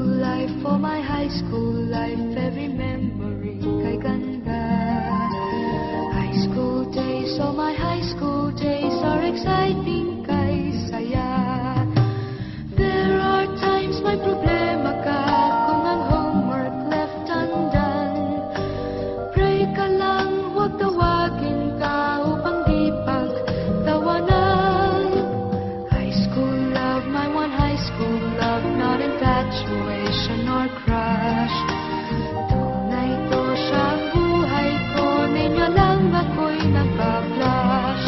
school life, for my high school life, every memory kay ganda. High school days, oh my high school days are exciting kay saya. There are times may problema ka kung ang homework left undone. Pray ka lang, huwag tawagin ka upang di pagtawanan. High school love, my one high school love, not infatuation or crush. Tunay to siyang buhay ko, ninyo lang ako'y nagpa-blush.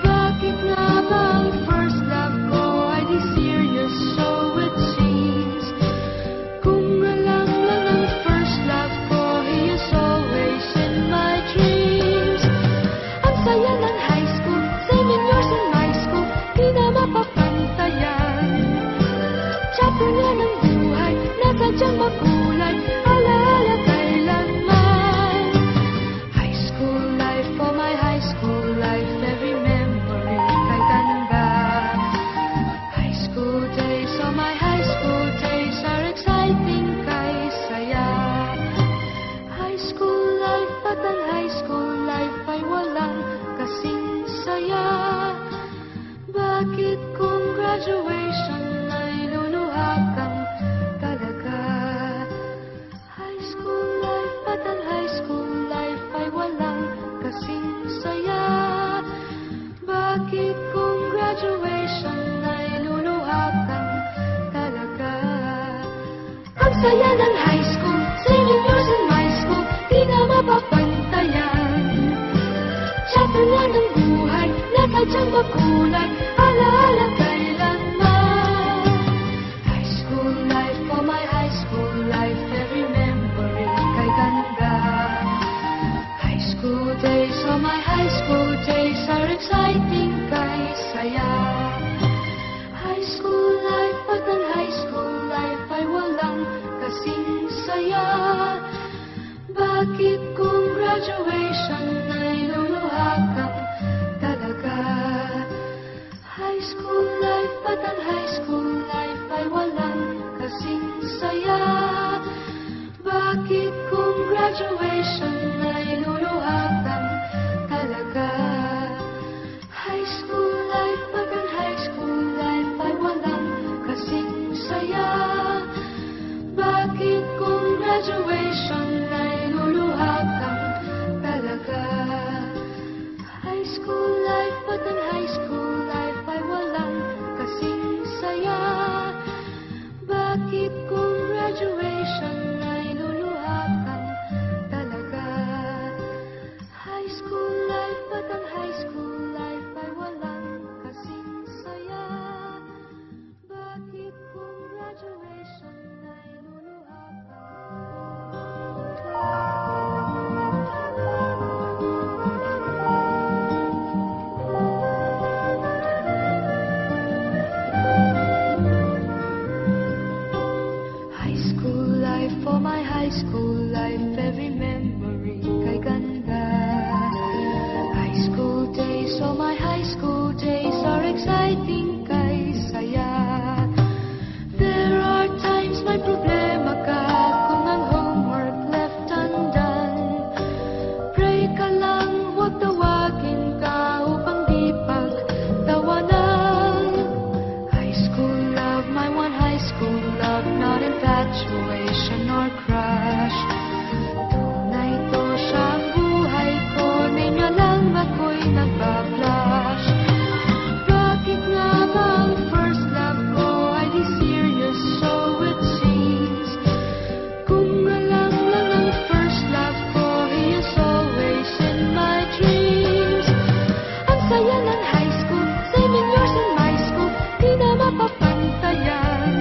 Bakit nga ba ang first love ko ay di serious, so it seems? Kung alam lang ang first love ko, he is always in my dreams. Ang saya ng high school, 7 years in my school, di na mapapantayan. Chapter nga ng buhay, na sadyang makulay, alaala kailanman. High school life, oh my high school life, every memory kay ganda. High school days, oh my high school days are exciting kay saya. High school life, at ang high school life ay walang kasing saya. Bakit kung graduation ay luluha kang talaga? High school life, at ang high school life ay walang kasing saya. Bakit kung graduation ay luluha kang talaga? Ang saya ng high school, 7 years in my school, di na mapapantayan. Chapter nga ng buhay, na sadyang makulay, alaala kailanman. High school life, oh my high school life, every memory kay ganda. High school days, oh my high school days are exciting kay saya. High school life, at ang high school life ay walang kasing saya. Bakit kung graduation ay luluha kang talaga? High school life, at ang high school life ay walang kasing saya. Bakit kung graduation ay luluha kang talaga? High school life, at ang high school life ay walang kasing saya. Bakit kung graduation ay luluha kang talaga? High school life, at ang high school life ay walang kasing saya. Bakit kung graduation ay luluha kang talaga? High school life, at ang high school life ay walang kasing saya. Bakit kung graduation ay luluha High school life, for my high school life, every memory kay ganda. High school days, oh my high school days are exciting kay saya. There are times may problema ka kung ang homework left undone. Pray ka lang, huwag tawagin ka upang di pagtawanan. High school love, my one high school love, not infatuation or crush. Tunay to siyang buhay ko, ninyo lang ako'y nagpa-blush. Bakit nga ba ang first love ko ay di serious, so it seems? Kung alam lang ang first love ko, he is always in my dreams. Ang saya ng high school, 7 years in my school, di na mapapantayan.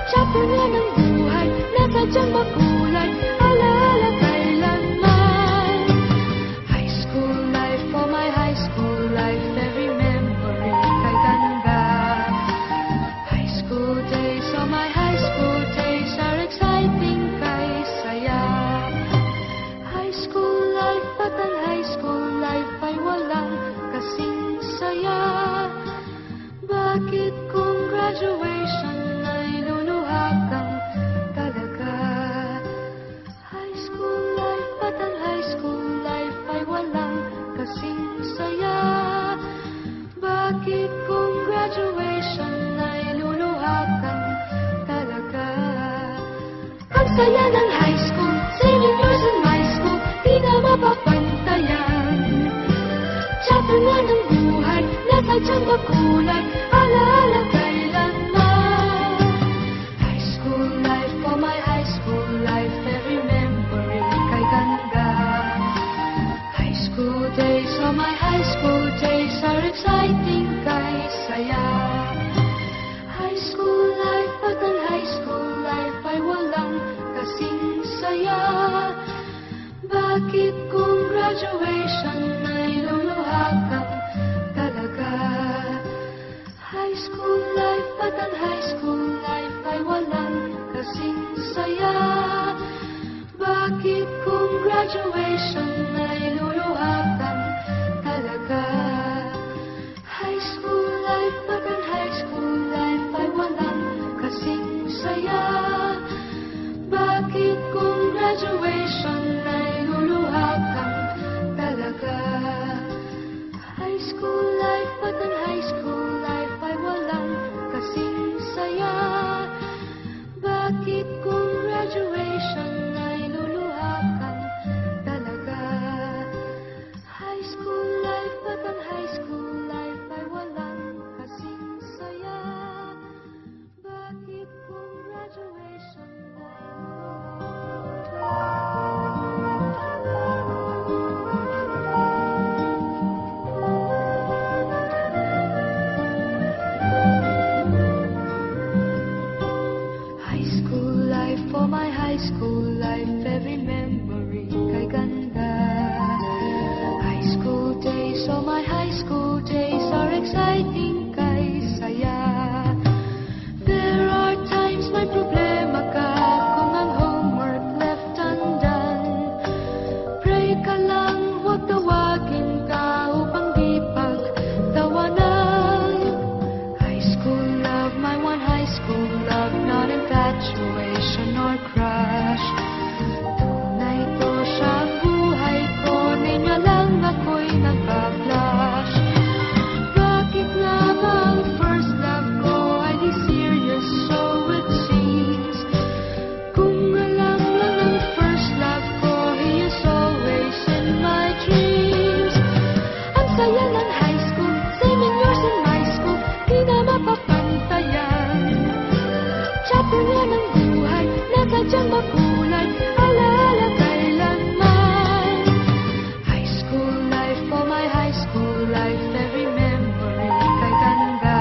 Chapter nga ng buhay, na sadyang makulay, alaala kailanman. High school life, oh my high school life, every memory kay ganda. High school days, oh my high school days are exciting kay saya. High school life, at ang high school life ay walang kasing saya. Bakit kung graduation ay luluha saya ng high school, 7 years in my school, di na mapapantayan. Chapter nga ng buhay, nasadyang makulay, alaala kailanman. High school life, oh my high school life, every memory kay ganda. High school days, oh my high school days, are exciting kay saya. High school life, at ang high school life ay walang kasing saya. Bakit kung graduation ay luluha kang talaga? High school life, at ang high school life ay walang kasing saya. Bakit kung graduation ay luluha kang talaga? High school life, at ang high school life ay walang kasing saya. Bakit kung graduation ay luluha kang talaga? High school life, at ang high school life ay walang kasing saya. Bakit kung graduation ay luluha kang talaga? High school life, at ang high school life ay walang kasing saya. Bakit kung graduation High school life, for my high school life, every memory kay ganda. High school days, oh my high school days, are exciting kay saya. There are times may problema ka kung ang homework left undone. Pray ka lang, huwag tawagin ka upang di pagtawanan. High school love, my one high school love, not infatuation or crush. Tunay to siyang buhay ko, ninyo lang ako'y nagpa-blush. Bakit nga ba ang first love ko ay di serious, so it seems? Kung alam lang ang first love ko, he is always in my dreams. Ang saya ng high school, 7 years in my school, di na mapapantayan. Chapter nga ng buhay, nasadyang makulay, alaala kailanman. High school life, oh my high school life, every memory kay ganda.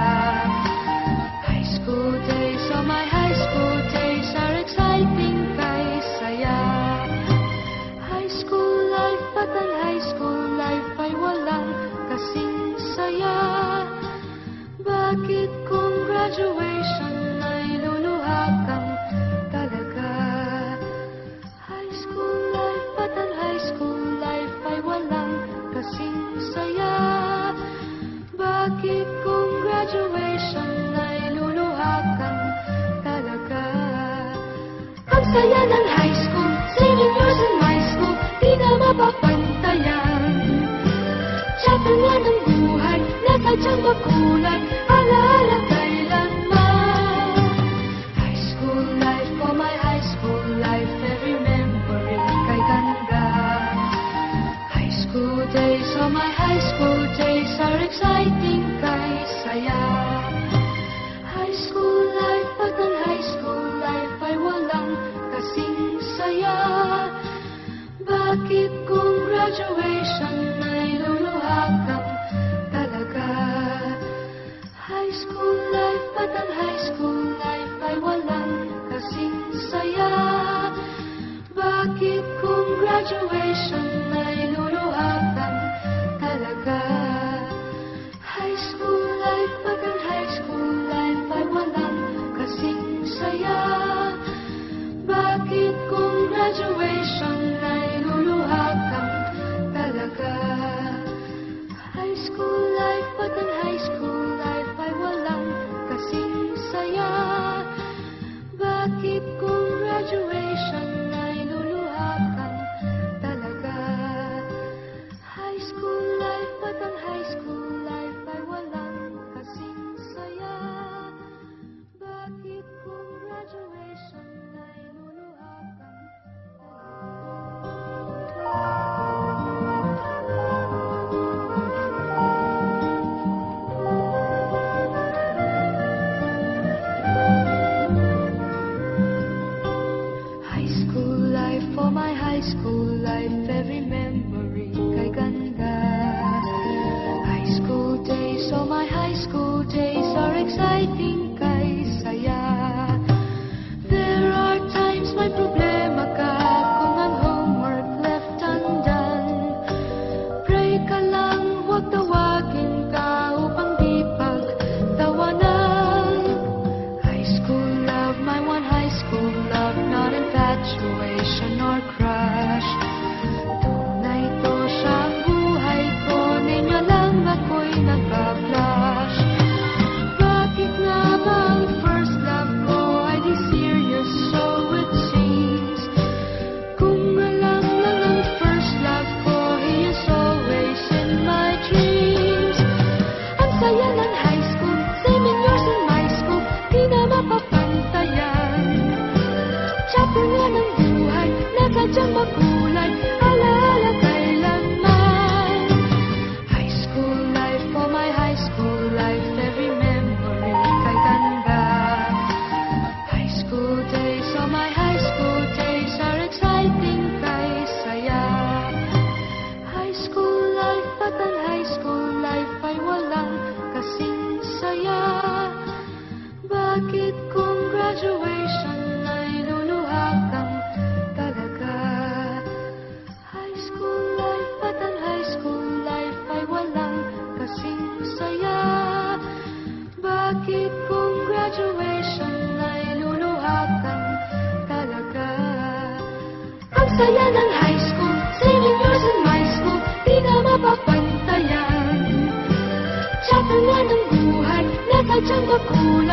High school days, oh my high school days, are exciting kay saya. High school life, at ang high school life ay walang kasing saya. Bakit kung graduation ay luluha kang talaga? High school life, at ang high school life ay walang kasing saya. Bakit kung graduation ay luluha kang talaga? Ang saya ng high school, 7 years in my school, di na mapapantayan. Chapter nga ng buhay, nasadyang makulay, alaala kailanman. High school life, oh my high school life, every memory kay ganda. High school days, oh my high school days, are exciting kay saya. High school life, at ang high school life ay walang kasing saya. Bakit kung graduation ay luluha kang talaga? High school life, at ang high school life ay walang kasing saya. Bakit kung graduation ay luluha kang talaga? High school life, at ang high school life ay walang kasing saya. Bakit kung graduation ay luluha kang talaga? High school life, at ang high school life ay walang kasing saya. Bakit kung graduation ay luluha kang talaga? High school life, at ang high school life ay walang kasing saya. Bakit kung graduation ay luluha school life, every memory kay ganda. High school days, oh my high school days are exciting kay saya. There are times may problema ka kung ang homework left undone. Pray ka lang, huwag tawagin ka upang di pagtawanan. High school love, my one high school love, not infatuation or crush. Tunay to siyang buhay ko, ninyo lang ako'y nagpa-flash. Bakit nga ba ang first love ko ay di serious, so it seems? Kung alam lang ang first love ko, he is always in my dreams. Ang saya ng high school, 7 years in my school, di na mapapantayan. Chapter nga ng buhay, na sadyang makulay, alaala kailanman. High school life, oh my high school life, every memory kay ganda. High school days, oh my high school days are exciting kay saya. High school life at ang high school life ay walang kasing saya. Bakit kung graduation ay luluha kang talaga? High school life at ang high school life ay walang kasing saya. Bakit kung graduation ay luluha kang talaga? Ang saya ng high school, 7 years in my school, di na mapapantayan. Chapter nga ng buhay, na sadyang makulay,